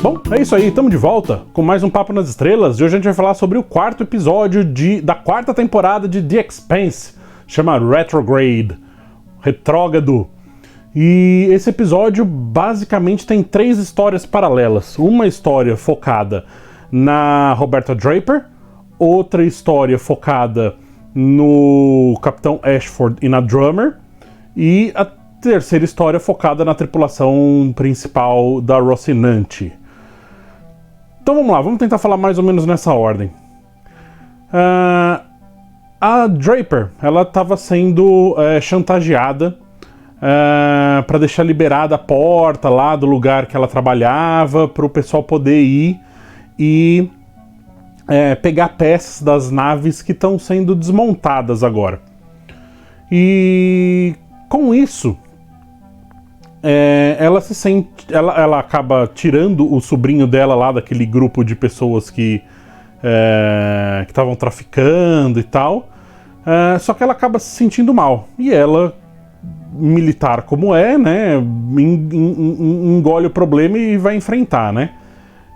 Bom, é isso aí, estamos de volta com mais um Papo nas Estrelas e hoje a gente vai falar sobre o quarto episódio da quarta temporada de The Expanse, chama Retrograde, Retrógrado. E esse episódio basicamente tem 3 histórias paralelas. Uma história focada na Roberta Draper, outra história focada no Capitão Ashford e na Drummer, e a terceira história focada na tripulação principal da Rocinante. Então vamos lá, vamos tentar falar mais ou menos nessa ordem. A Draper, ela estava sendo chantageada para deixar liberada a porta lá do lugar que ela trabalhava, para o pessoal poder ir e pegar peças das naves que estão sendo desmontadas agora. E com isso, ela se sente, ela acaba tirando o sobrinho dela lá daquele grupo de pessoas que estavam traficando e tal, só que ela acaba se sentindo mal. E ela, militar como é, né, engole o problema e vai enfrentar, né?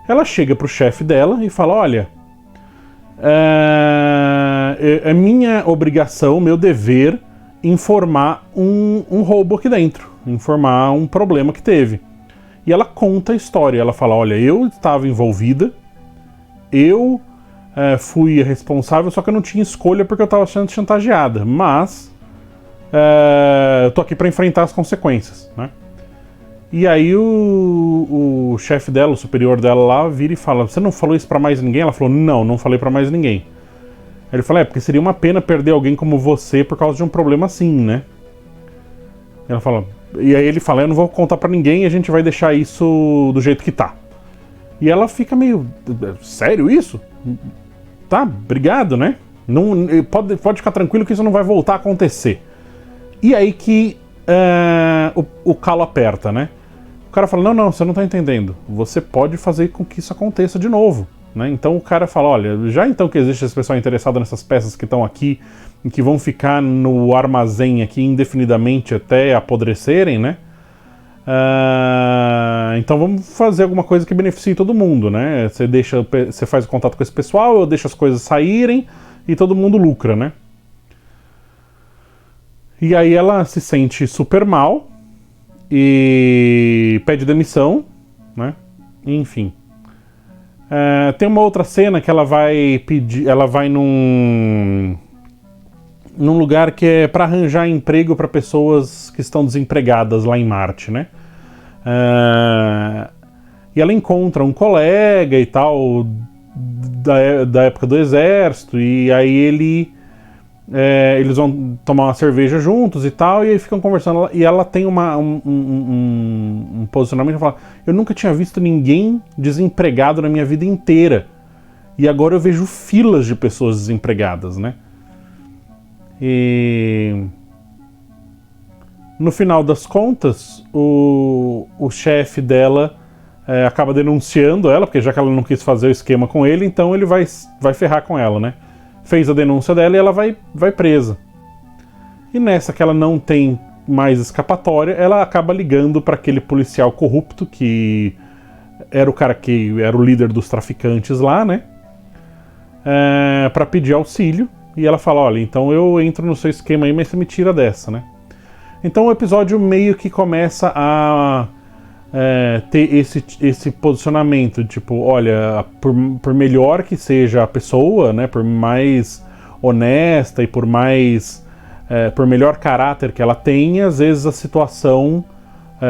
Ela chega pro chefe dela e fala, olha, é minha obrigação, meu dever, informar um roubo aqui dentro, informar um problema que teve. E ela conta a história, ela fala, olha, eu estava envolvida, eu fui a responsável, só que eu não tinha escolha porque eu estava sendo chantageada, mas eu tô aqui para enfrentar as consequências, né? E aí o chefe dela, o superior dela lá, vira e fala, você não falou isso para mais ninguém? Ela falou, não falei para mais ninguém. Ele fala, porque seria uma pena perder alguém como você por causa de um problema assim, né? Ela fala, e aí ele fala, eu não vou contar pra ninguém e a gente vai deixar isso do jeito que tá. E ela fica meio, sério isso? Tá, obrigado, né? Não, pode ficar tranquilo que isso não vai voltar a acontecer. E aí que o calo aperta, né? O cara fala, não, você não tá entendendo. Você pode fazer com que isso aconteça de novo. Né? Então o cara fala, olha, já então que existe esse pessoal interessado nessas peças que estão aqui e que vão ficar no armazém aqui indefinidamente até apodrecerem, né? Então vamos fazer alguma coisa que beneficie todo mundo, né? Você faz o contato com esse pessoal, eu deixo as coisas saírem e todo mundo lucra, né? E aí ela se sente super mal e pede demissão, né? Enfim. Tem uma outra cena que ela vai num lugar que é para arranjar emprego para pessoas que estão desempregadas lá em Marte, né? E ela encontra um colega e tal da época do exército, e aí eles vão tomar uma cerveja juntos e tal, e aí ficam conversando, e ela tem um posicionamento, ela fala, eu nunca tinha visto ninguém desempregado na minha vida inteira, e agora eu vejo filas de pessoas desempregadas, né? E no final das contas, o chefe dela acaba denunciando ela, porque já que ela não quis fazer o esquema com ele, então ele vai ferrar com ela, né? Fez a denúncia dela e ela vai presa. E nessa que ela não tem mais escapatória, ela acaba ligando para aquele policial corrupto que era o cara que era o líder dos traficantes lá, né? Para pedir auxílio. E ela fala, olha, então eu entro no seu esquema aí, mas você me tira dessa, né? Então o episódio meio que começa a ter esse posicionamento, tipo, olha, por melhor que seja a pessoa, né, por mais honesta e por melhor caráter que ela tenha, às vezes a situação,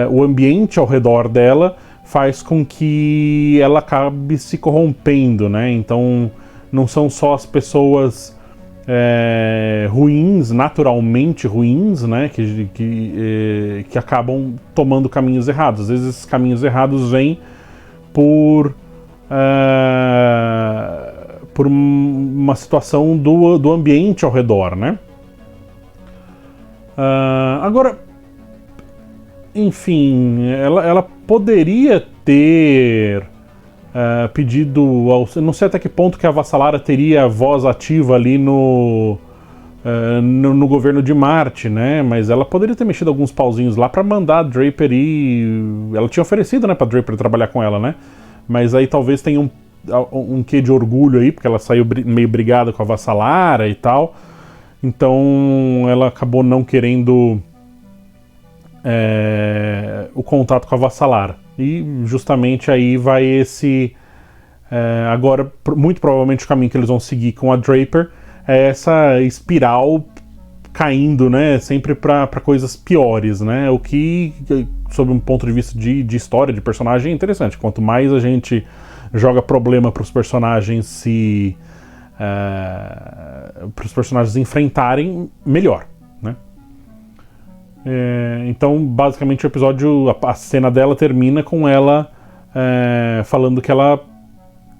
o ambiente ao redor dela faz com que ela acabe se corrompendo, né? Então não são só as pessoas ruins, naturalmente ruins, né, que acabam tomando caminhos errados. Às vezes esses caminhos errados vêm por uma situação do ambiente ao redor, né? Agora, enfim, ela poderia ter pedido ao... Não sei até que ponto que a Vassalara teria voz ativa ali no governo de Marte, né? Mas ela poderia ter mexido alguns pauzinhos lá para mandar a Draper ir... Ela tinha oferecido, né, pra Draper trabalhar com ela, né? mas aí talvez tenha um quê de orgulho aí, porque ela saiu meio brigada com a Vassalara e tal, então ela acabou não querendo o contato com a Vassalara. E justamente aí vai esse... agora, muito provavelmente o caminho que eles vão seguir com a Draper é essa espiral caindo, né, sempre para coisas piores, né, o que, sob um ponto de vista de história, de personagem, é interessante. Quanto mais a gente joga problema para os personagens para os personagens enfrentarem, melhor, né. Então, basicamente, o episódio, a cena dela termina com ela falando que ela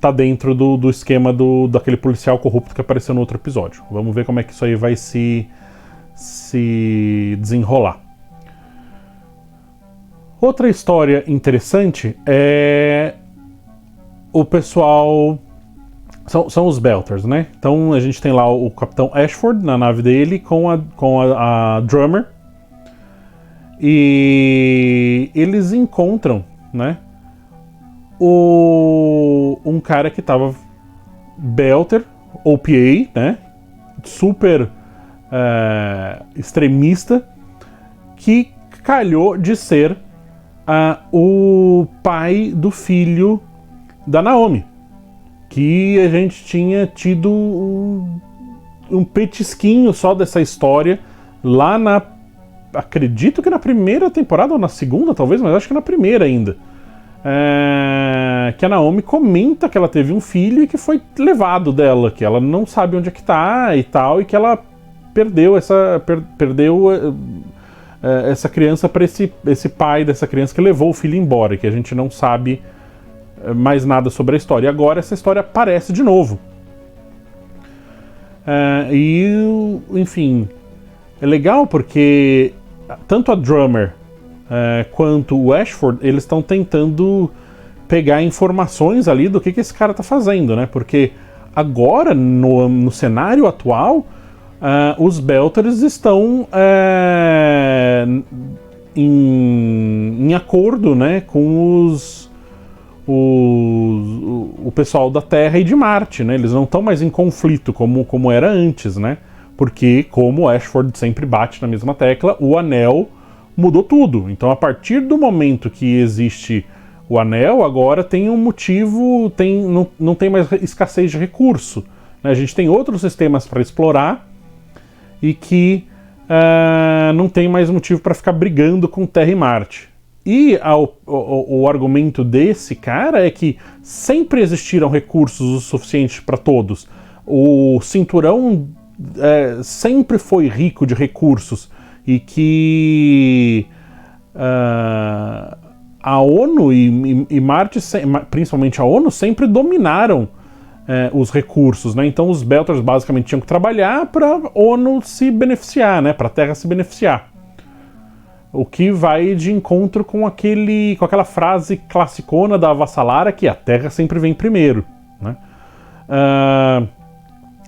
tá dentro do esquema daquele policial corrupto que apareceu no outro episódio. Vamos ver como é que isso aí vai se desenrolar. Outra história interessante é o pessoal... São os Belters, né? Então a gente tem lá o Capitão Ashford na nave dele com a Drummer. E eles encontram, né, um cara que tava Belter, ou PA, né, super extremista, que calhou de ser o pai do filho da Naomi, que a gente tinha tido um petisquinho só dessa história lá acredito que na primeira temporada, ou na segunda talvez, mas acho que na primeira ainda. Que a Naomi comenta que ela teve um filho e que foi levado dela, que ela não sabe onde é que tá e tal, e que ela perdeu essa criança para esse pai dessa criança que levou o filho embora, que a gente não sabe mais nada sobre a história. E agora essa história aparece de novo. Enfim, é legal porque tanto a Drummer quanto o Ashford, eles estão tentando pegar informações ali do que esse cara tá fazendo, né? Porque agora, no cenário atual, os Belters estão em acordo, né, com o pessoal da Terra e de Marte, né? Eles não estão mais em conflito como era antes, né? Porque, como o Ashford sempre bate na mesma tecla, o Anel mudou tudo. Então, a partir do momento que existe o Anel, agora tem um motivo, não tem mais escassez de recurso, né? A gente tem outros sistemas para explorar e que não tem mais motivo para ficar brigando com Terra e Marte. E o argumento desse cara é que sempre existiram recursos o suficiente para todos. O cinturão sempre foi rico de recursos e que a ONU e Marte, principalmente a ONU, sempre dominaram os recursos, né? Então os Belters basicamente tinham que trabalhar para a ONU se beneficiar, né? Para a Terra se beneficiar. O que vai de encontro com aquela frase classicona da Vassalara, que a Terra sempre vem primeiro, né?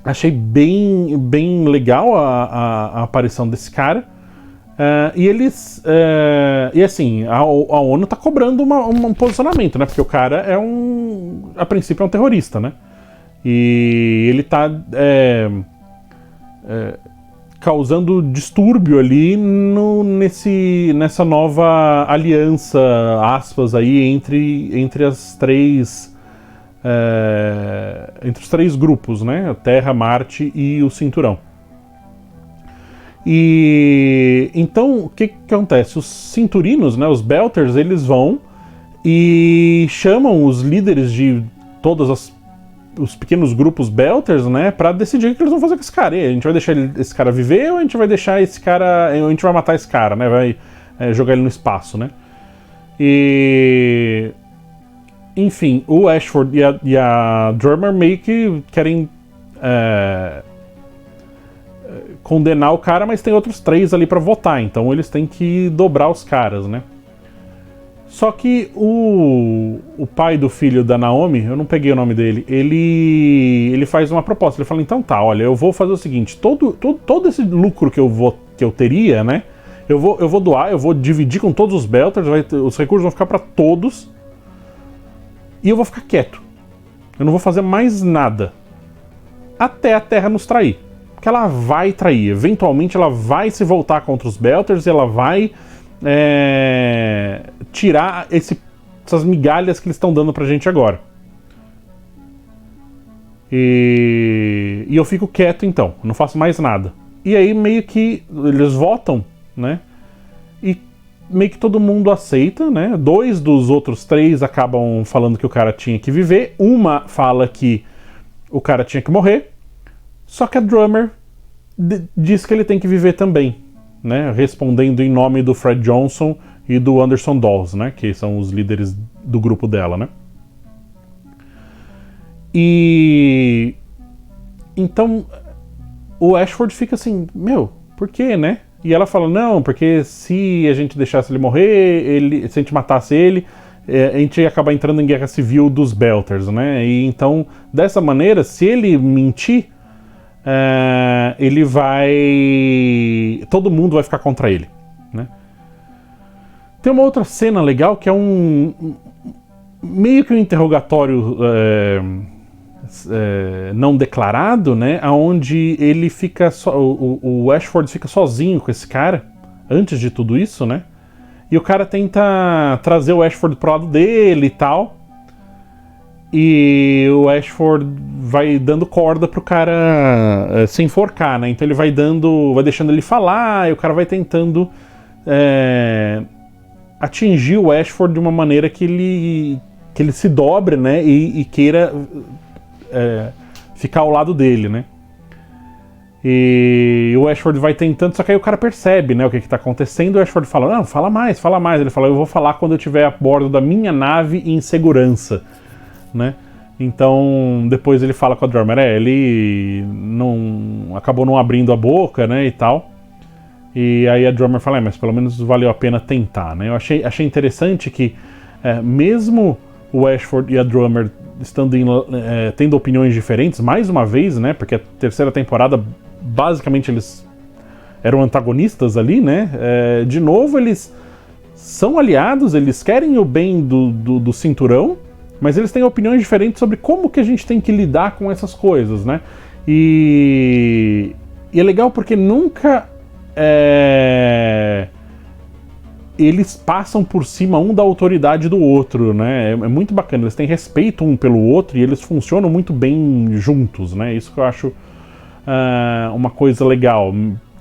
Achei bem legal a aparição desse cara. E assim, a ONU tá cobrando um posicionamento, né? Porque o cara a princípio é um terrorista, né? E ele tá causando distúrbio ali nessa nova aliança, aspas, aí, entre os três grupos, né? A Terra, Marte e o Cinturão. E então, o que acontece? Os Cinturinos, né, os Belters, eles vão e chamam os líderes de todos os pequenos grupos Belters, né, pra decidir o que eles vão fazer com esse cara. E a gente vai deixar esse cara viver ou a gente vai deixar esse cara... Ou a gente vai matar esse cara, né? Vai jogar ele no espaço, né? E... Enfim, o Ashford e a Drummer meio que querem condenar o cara, mas tem outros 3 ali pra votar, então eles têm que dobrar os caras, né? Só que o pai do filho da Naomi, eu não peguei o nome dele, ele faz uma proposta. Ele fala, então tá, olha, eu vou fazer o seguinte, todo esse lucro que eu teria, né, eu vou doar, eu vou dividir com todos os Belters, os recursos vão ficar para todos, E eu vou ficar quieto. Eu não vou fazer mais nada. Até a Terra nos trair. Porque ela vai trair. Eventualmente ela vai se voltar contra os Belters e ela vai tirar essas migalhas que eles estão dando pra gente agora. E eu fico quieto então. Não faço mais nada. E aí meio que eles votam, né? E meio que todo mundo aceita, né? 2 dos outros 3 acabam falando que o cara tinha que viver. Uma fala que o cara tinha que morrer. Só que a Drummer diz que ele tem que viver também, né? Respondendo em nome do Fred Johnson e do Anderson Dawes, né? Que são os líderes do grupo dela, né? E então o Ashford fica assim, meu, por quê, né? E ela fala, não, porque se a gente deixasse ele morrer, se a gente matasse ele, a gente ia acabar entrando em guerra civil dos Belters, né? E então, dessa maneira, se ele mentir, ele vai... todo mundo vai ficar contra ele, né? Tem uma outra cena legal que é meio que um interrogatório não declarado, né? Onde ele fica o Ashford fica sozinho com esse cara antes de tudo isso, né? E o cara tenta trazer o Ashford pro lado dele e tal. E o Ashford vai dando corda pro cara se enforcar, né? Então ele vai deixando ele falar, e o cara vai tentando atingir o Ashford de uma maneira que ele se dobre, né? E queira ficar ao lado dele, né? E o Ashford vai tentando, só que aí o cara percebe, né, o que tá acontecendo. O Ashford fala, não, fala mais. Ele fala, eu vou falar quando eu estiver a bordo da minha nave em segurança, né? Então, depois ele fala com a Drummer, ele acabou não abrindo a boca, né, e tal. E aí a Drummer fala, mas pelo menos valeu a pena tentar, né? Eu achei interessante que, mesmo o Ashford e a Drummer tendo opiniões diferentes, mais uma vez, né? Porque a terceira temporada, basicamente, eles eram antagonistas ali, né? De novo, eles são aliados, eles querem o bem do cinturão, mas eles têm opiniões diferentes sobre como que a gente tem que lidar com essas coisas, né? E é legal porque nunca eles passam por cima um da autoridade do outro, né? É muito bacana, eles têm respeito um pelo outro e eles funcionam muito bem juntos, né? Isso que eu acho uma coisa legal.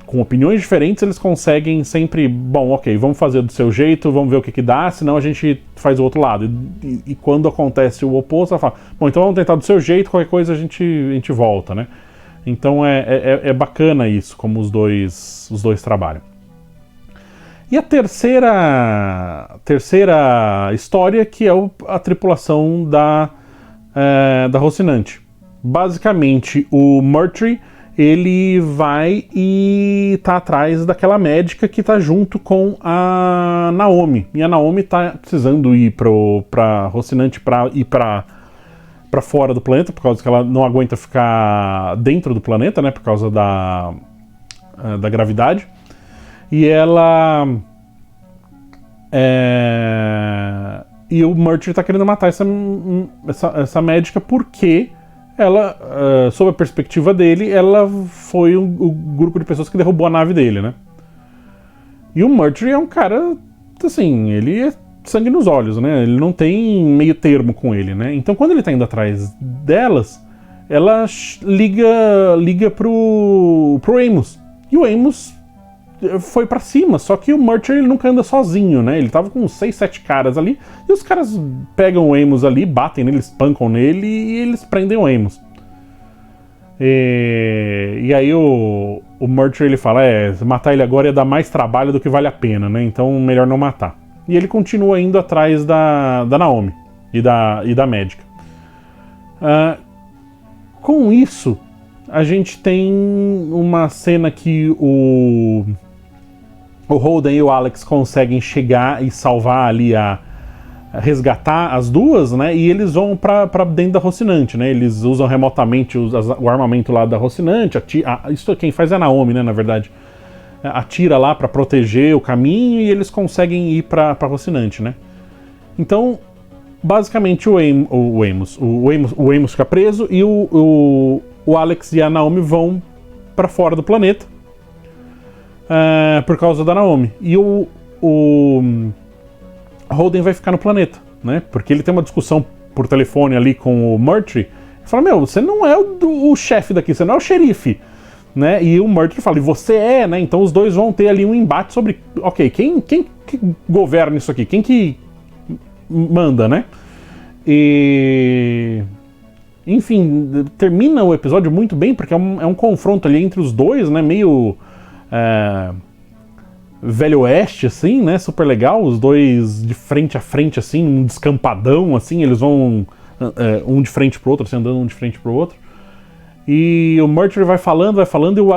Com opiniões diferentes, eles conseguem sempre, bom, ok, vamos fazer do seu jeito, vamos ver o que dá, senão a gente faz o outro lado. E quando acontece o oposto, ela fala, bom, então vamos tentar do seu jeito, qualquer coisa a gente volta, né? Então é bacana isso, como os dois trabalham. E a terceira história, que é a tripulação da Rocinante. Basicamente, o Murtry, ele vai e tá atrás daquela médica que tá junto com a Naomi. E a Naomi tá precisando ir pra Rocinante pra ir pra fora do planeta, por causa que ela não aguenta ficar dentro do planeta, né? Por causa da gravidade. E ela... E o Murtry tá querendo matar essa médica porque ela, sob a perspectiva dele, ela foi o grupo de pessoas que derrubou a nave dele, né? E o Murtry é um cara, assim, ele é sangue nos olhos, né? Ele não tem meio termo com ele, né? Então quando ele tá indo atrás delas, ela liga pro Amos. E o Amos foi pra cima, só que o Murtry ele nunca anda sozinho, né? Ele tava com uns 6, 7 caras ali, e os caras pegam o Amos ali, batem nele, espancam nele e eles prendem o Amos. E aí o Murtry ele fala, matar ele agora ia dar mais trabalho do que vale a pena, né? Então melhor não matar. E ele continua indo atrás da Naomi e da médica. Com isso, a gente tem uma cena que o Holden e o Alex conseguem chegar e salvar ali, resgatar as duas, né? E eles vão pra dentro da Rocinante, né? Eles usam remotamente o armamento lá da Rocinante. Isso quem faz é a Naomi, né? Na verdade. Atira lá pra proteger o caminho e eles conseguem ir pra Rocinante, né? Então, basicamente o Amos fica preso e o Alex e a Naomi vão pra fora do planeta por causa da Naomi. E o Holden vai ficar no planeta, né? Porque ele tem uma discussão por telefone ali com o Murtry. Ele fala, meu, você não é o chefe daqui, você não é o xerife, né? E o Murtry fala, e você é, né? Então os dois vão ter ali um embate sobre, ok, quem que governa isso aqui? Quem que manda, né? E... enfim, termina o episódio muito bem, porque é um confronto ali entre os dois, né? Meio... Velho Oeste, assim, né? Super legal. Os dois de frente a frente, assim, um descampadão, assim. Eles vão um de frente pro outro, assim, andando um de frente pro outro. E o Murtry vai falando,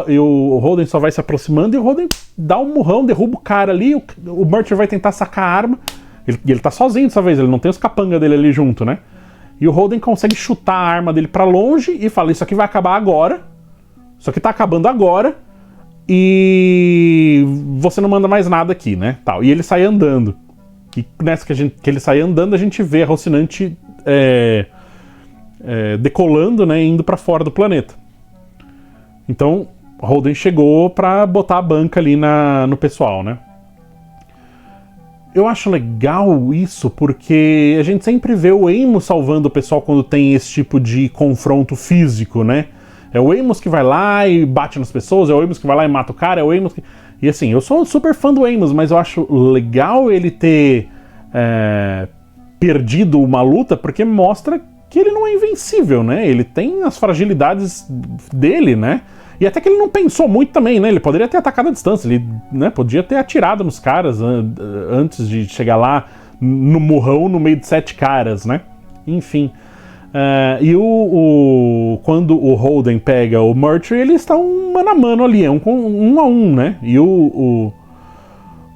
e o Holden só vai se aproximando, e o Holden dá um murrão, derruba o cara ali, o Murtry vai tentar sacar a arma. Ele tá sozinho dessa vez, ele não tem os capanga dele ali junto, né? E o Holden consegue chutar a arma dele pra longe e fala, isso aqui vai acabar agora. Isso aqui tá acabando agora. E você não manda mais nada aqui, né? Tal. E ele sai andando. E nessa que ele sai andando, a gente vê a Rocinante decolando, né? Indo pra fora do planeta. Então, Holden chegou pra botar a banca ali no pessoal, né? Eu acho legal isso, porque a gente sempre vê o Amos salvando o pessoal quando tem esse tipo de confronto físico, né? É o Amos que vai lá e bate nas pessoas, é o Amos que vai lá e mata o cara, é o Amos que... E assim, eu sou super fã do Amos, mas eu acho legal ele ter perdido uma luta, porque mostra que ele não é invencível, né? Ele tem as fragilidades dele, né? E até que ele não pensou muito também, né? Ele poderia ter atacado à distância, ele, né, podia ter atirado nos caras antes de chegar lá no murrão no meio de 7 caras, né? Enfim... e quando o Holden pega o Murtry, eles estão mano a mano ali, é um a um, né? E o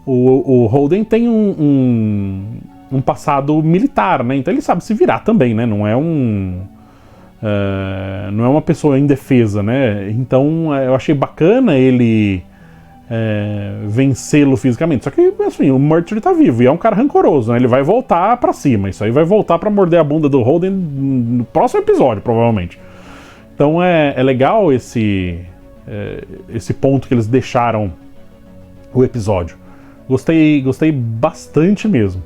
Holden tem um passado militar, né? Então ele sabe se virar também, né? Não é uma pessoa indefesa, né? Então eu achei bacana ele vencê-lo fisicamente. Só que, assim, o Murtry tá vivo e é um cara rancoroso, né? Ele vai voltar pra cima. Isso aí vai voltar pra morder a bunda do Holden no próximo episódio, provavelmente. Então é legal esse ponto que eles deixaram o episódio. Gostei bastante mesmo.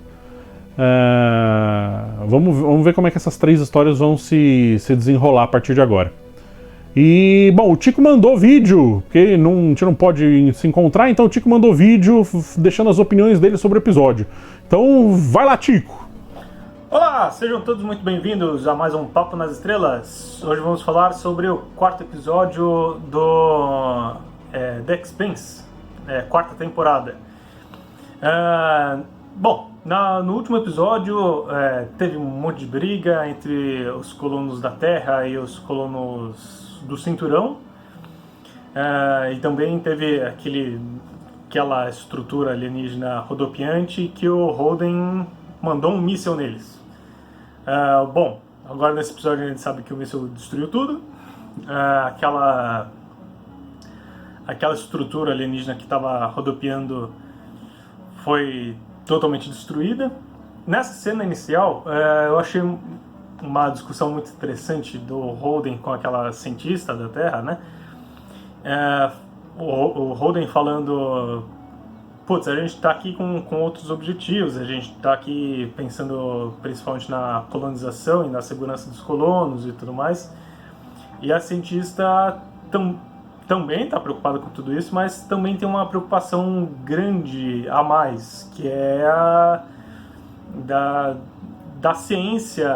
Vamos ver como é que essas 3 histórias vão se desenrolar a partir de agora. E, bom, o Tico mandou vídeo, porque a gente não pode se encontrar, então o Tico mandou vídeo deixando as opiniões dele sobre o episódio. Então, vai lá, Tico! Olá, sejam todos muito bem-vindos a mais um Papo nas Estrelas. Hoje vamos falar sobre o 4º episódio do The Expanse, 4ª temporada. Bom, no último episódio teve um monte de briga entre os colonos da Terra e os colonos do Cinturão, e também teve aquela estrutura alienígena rodopiante que o Holden mandou um míssil neles. Bom, agora nesse episódio a gente sabe que o míssil destruiu tudo. Aquela estrutura alienígena que estava rodopiando foi totalmente destruída. Nessa cena inicial, eu achei uma discussão muito interessante do Holden com aquela cientista da Terra, né? O Holden falando, putz, a gente está aqui com outros objetivos, a gente está aqui pensando principalmente na colonização e na segurança dos colonos e tudo mais. E a cientista também está preocupada com tudo isso, mas também tem uma preocupação grande a mais, que é a da ciência,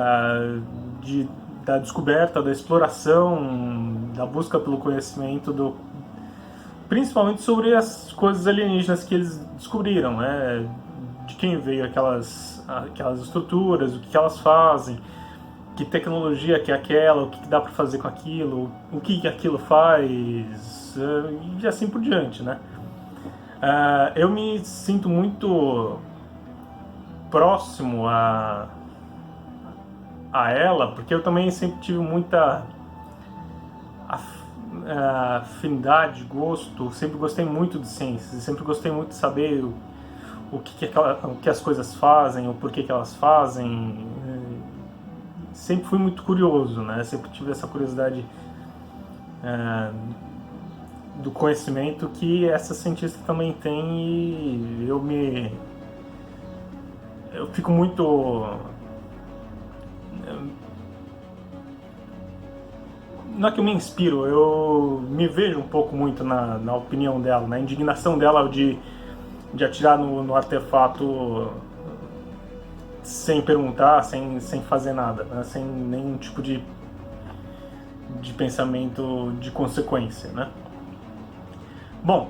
da descoberta, da exploração, da busca pelo conhecimento, principalmente sobre as coisas alienígenas que eles descobriram, né? De quem veio aquelas estruturas, o que elas fazem, que tecnologia que é aquela, o que dá para fazer com aquilo, o que aquilo faz, e assim por diante, né? Eu me sinto muito próximo a ela, porque eu também sempre tive muita afinidade, gosto, sempre gostei muito de ciências, sempre gostei muito de saber o que as coisas fazem, o porquê que elas fazem, sempre fui muito curioso, né? Sempre tive essa curiosidade do conhecimento que essa cientista também tem, e eu fico muito... Não é que eu me inspiro, eu me vejo um pouco muito na opinião dela, na indignação dela de atirar no artefato sem perguntar, sem fazer nada, né? Sem nenhum tipo de pensamento de consequência, né? Bom,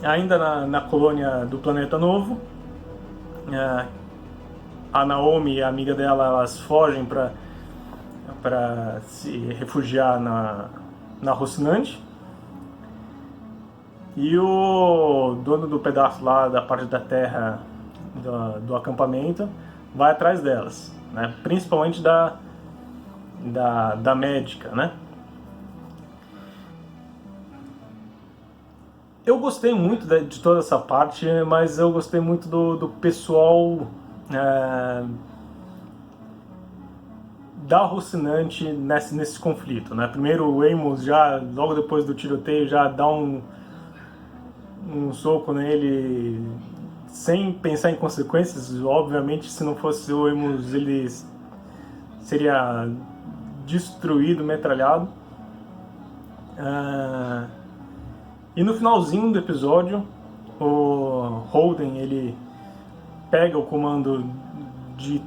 ainda na colônia do Planeta Novo, a Naomi e a amiga dela, elas fogem para se refugiar na Rocinante, e o dono do pedaço lá da parte da terra do acampamento vai atrás delas, né? Principalmente da médica, né? Eu gostei muito de toda essa parte, mas eu gostei muito do pessoal da Rocinante nesse conflito, né? Primeiro o Amos, já logo depois do tiroteio, já dá um soco nele sem pensar em consequências. Obviamente, se não fosse o Amos, ele seria destruído, metralhado. E no finalzinho do episódio, o Holden, ele pega o comando de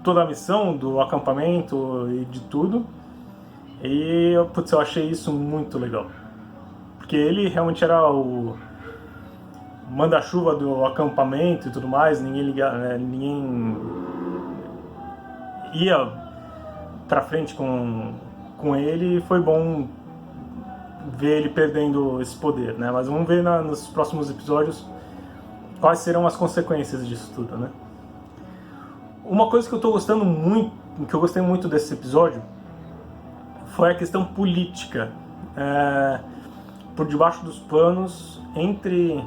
toda a missão, do acampamento e de tudo. E eu achei isso muito legal, porque ele realmente era o manda-chuva do acampamento e tudo mais. Ninguém ia pra frente com ele, e foi bom ver ele perdendo esse poder, né? Mas vamos ver nos próximos episódios quais serão as consequências disso tudo, né? Uma coisa que eu gostei muito desse episódio foi a questão política, por debaixo dos panos, entre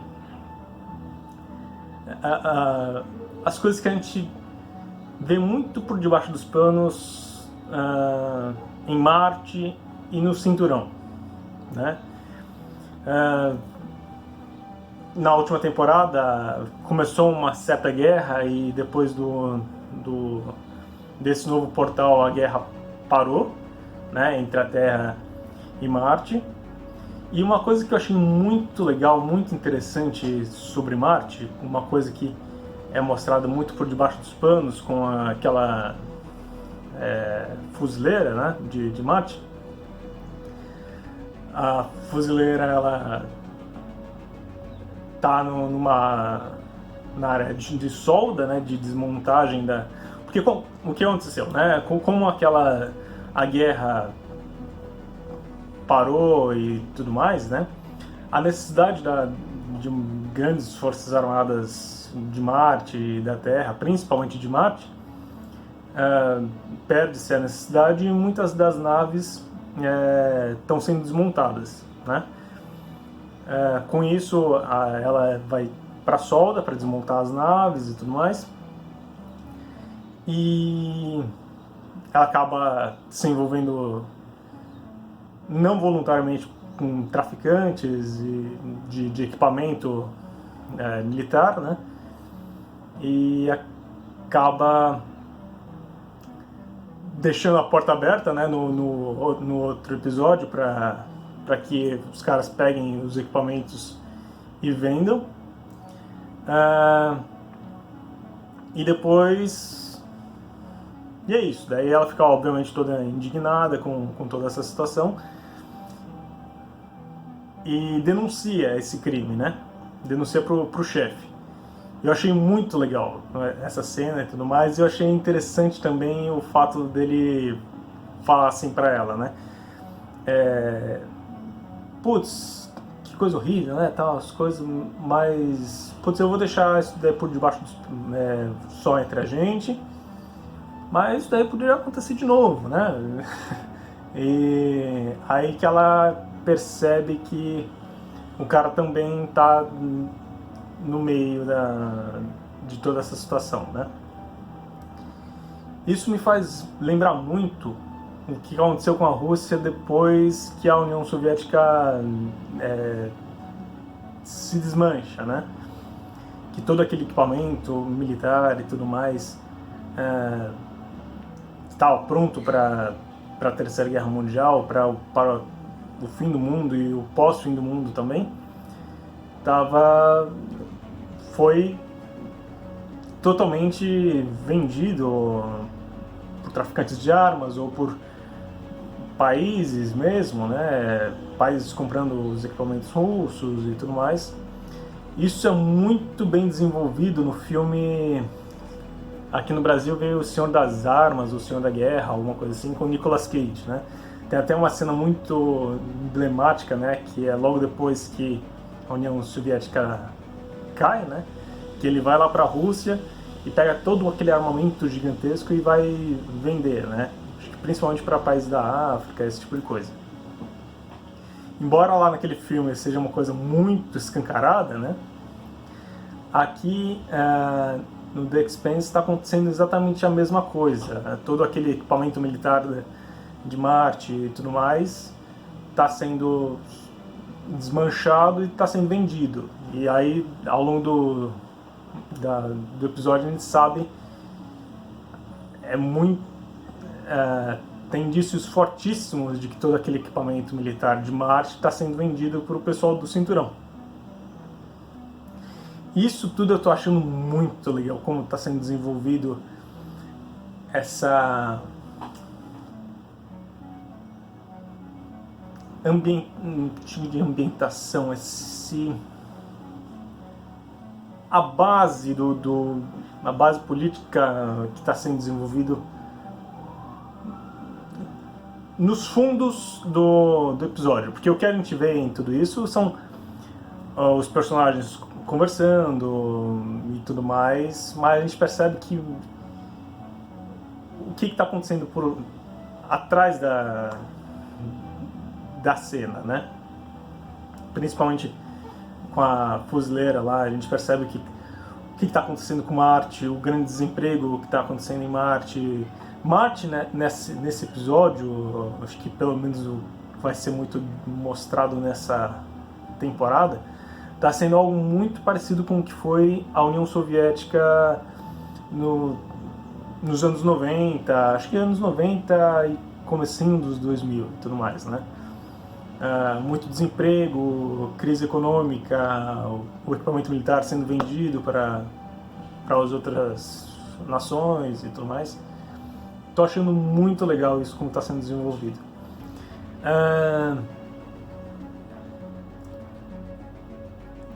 as coisas que a gente vê muito por debaixo dos panos em Marte e no Cinturão, né? Na última temporada começou uma certa guerra, e depois desse novo portal a guerra parou, né, entre a Terra e Marte. E uma coisa que eu achei muito legal, muito interessante sobre Marte, uma coisa que é mostrada muito por debaixo dos panos com aquela fuzileira, né, de Marte. A fuzileira, ela tá na área de solda, né, de desmontagem porque o que aconteceu, né? Como a guerra parou e tudo mais, né? A necessidade de grandes forças armadas de Marte e da Terra, principalmente de Marte, perde-se a necessidade, e muitas das naves estão sendo desmontadas, né? Com isso, ela vai para a solda para desmontar as naves e tudo mais, e ela acaba se envolvendo não voluntariamente com traficantes de equipamento militar, né? E acaba deixando a porta aberta, né, no outro episódio, para que os caras peguem os equipamentos e vendam. E depois... E é isso. Daí ela fica, obviamente, toda indignada com toda essa situação e denuncia esse crime, né? Denuncia pro chefe. Eu achei muito legal essa cena e tudo mais, e eu achei interessante também o fato dele falar assim pra ela, né? Putz, que coisa horrível, né? Tal, as coisas, mas... Putz, eu vou deixar isso daí por debaixo só entre a gente, mas isso daí poderia acontecer de novo, né? E aí que ela percebe que o cara também tá no meio de toda essa situação, né? Isso me faz lembrar muito o que aconteceu com a Rússia depois que a União Soviética se desmancha, né? Que todo aquele equipamento militar e tudo mais estava pronto para a Terceira Guerra Mundial, para o fim do mundo e o pós-fim do mundo também, foi totalmente vendido por traficantes de armas ou por países mesmo, né? Países comprando os equipamentos russos e tudo mais. Isso é muito bem desenvolvido no filme. Aqui no Brasil veio O Senhor das Armas, O Senhor da Guerra, alguma coisa assim, com Nicolas Cage, né? Tem até uma cena muito emblemática, né? Que é logo depois que a União Soviética cai, né? Que ele vai lá para a Rússia e pega todo aquele armamento gigantesco e vai vender, né? Principalmente para países da África, esse tipo de coisa. Embora lá naquele filme seja uma coisa muito escancarada, né? Aqui no The Expanse está acontecendo exatamente a mesma coisa. Todo aquele equipamento militar de Marte e tudo mais está sendo desmanchado e está sendo vendido. E aí, ao longo do episódio, a gente sabe tem indícios fortíssimos de que todo aquele equipamento militar de Marte está sendo vendido para o pessoal do Cinturão. Isso tudo eu estou achando muito legal, como está sendo desenvolvido essa tipo de ambientação, a base a base política que está sendo desenvolvido nos fundos do episódio, porque o que a gente vê em tudo isso são os personagens conversando e tudo mais, mas a gente percebe que o que está acontecendo atrás da cena, né? Principalmente com a fuzileira lá, a gente percebe que o que está acontecendo com Marte, o grande desemprego que está acontecendo em Marte. Marte, né, nesse episódio, acho que pelo menos vai ser muito mostrado nessa temporada, está sendo algo muito parecido com o que foi a União Soviética nos anos 90, acho que anos 90 e comecinho dos 2000 e tudo mais, né? Muito desemprego, crise econômica, o equipamento militar sendo vendido para as outras nações e tudo mais. Tô achando muito legal isso, como está sendo desenvolvido.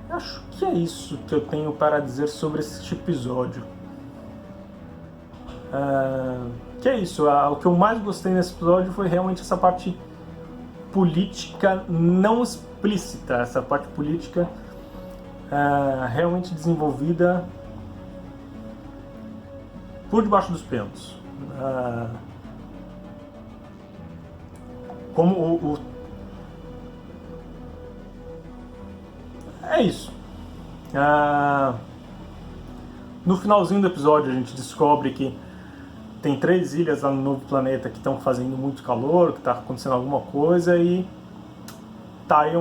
Acho que é isso que eu tenho para dizer sobre este episódio. Que é isso, o que eu mais gostei nesse episódio foi realmente essa parte política não explícita, essa parte política realmente desenvolvida por debaixo dos panos. Como é isso. No finalzinho do episódio a gente descobre que tem 3 ilhas lá no novo planeta que estão fazendo muito calor, que está acontecendo alguma coisa e tá aí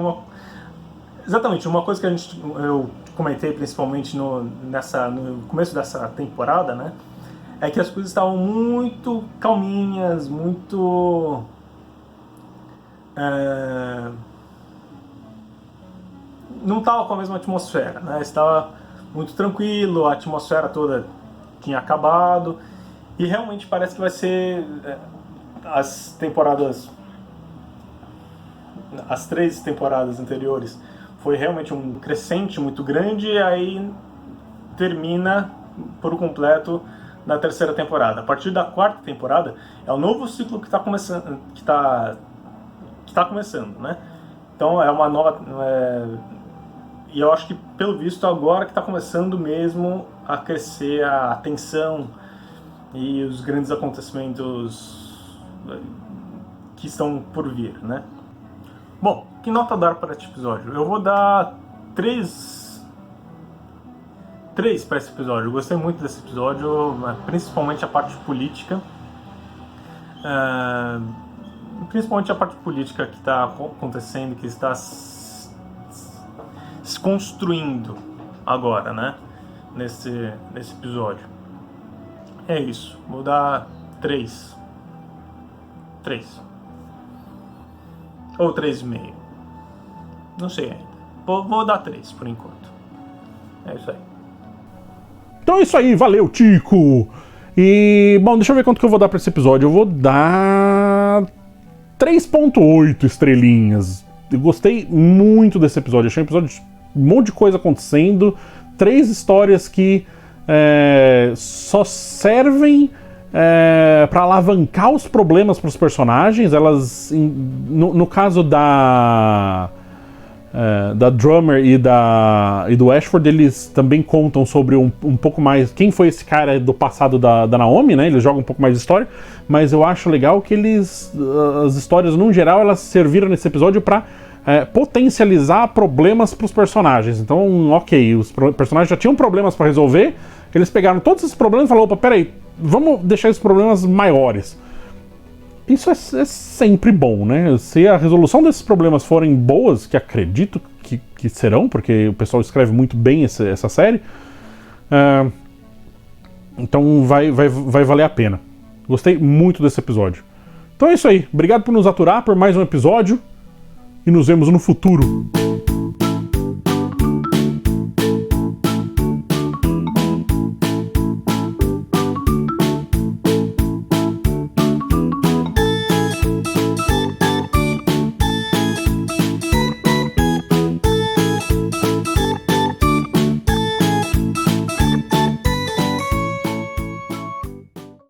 exatamente uma coisa que eu comentei principalmente no começo dessa temporada, né? É que as coisas estavam muito calminhas, muito não estava com a mesma atmosfera, né? Estava muito tranquilo, a atmosfera toda tinha acabado e realmente parece que vai ser as 3 temporadas anteriores foi realmente um crescente muito grande e aí termina por completo na 3ª temporada. A partir da 4ª temporada é o novo ciclo que está começando, que tá começando, né? Então é uma nova e eu acho que pelo visto agora que está começando mesmo a crescer a tensão e os grandes acontecimentos que estão por vir, né? Bom, que nota dar para este episódio? Eu vou dar 3 3 para esse episódio. Eu gostei muito desse episódio, principalmente a parte política. Principalmente a parte política que está acontecendo, que está se construindo agora, né? Nesse episódio. É isso. Vou dar 3. 3. Ou 3,5. Não sei ainda. Vou dar 3 por enquanto. É isso aí. Então é isso aí, valeu, Tico! E, bom, deixa eu ver quanto que eu vou dar pra esse episódio. Eu vou dar 3,8 estrelinhas. Eu gostei muito desse episódio. Achei um episódio de um monte de coisa acontecendo. 3 histórias que só servem para alavancar os problemas pros personagens. Elas, no caso da Drummer e do Ashford, eles também contam sobre um pouco mais quem foi esse cara do passado da Naomi, né? Eles jogam um pouco mais de história, mas eu acho legal que as histórias, no geral, elas serviram nesse episódio para potencializar problemas para os personagens. Então, ok, os personagens já tinham problemas para resolver, eles pegaram todos esses problemas e falaram, opa, peraí, vamos deixar esses problemas maiores. Isso é sempre bom, né? Se a resolução desses problemas forem boas, que acredito que serão, porque o pessoal escreve muito bem essa série, então vai valer a pena. Gostei muito desse episódio. Então é isso aí. Obrigado por nos aturar por mais um episódio e nos vemos no futuro.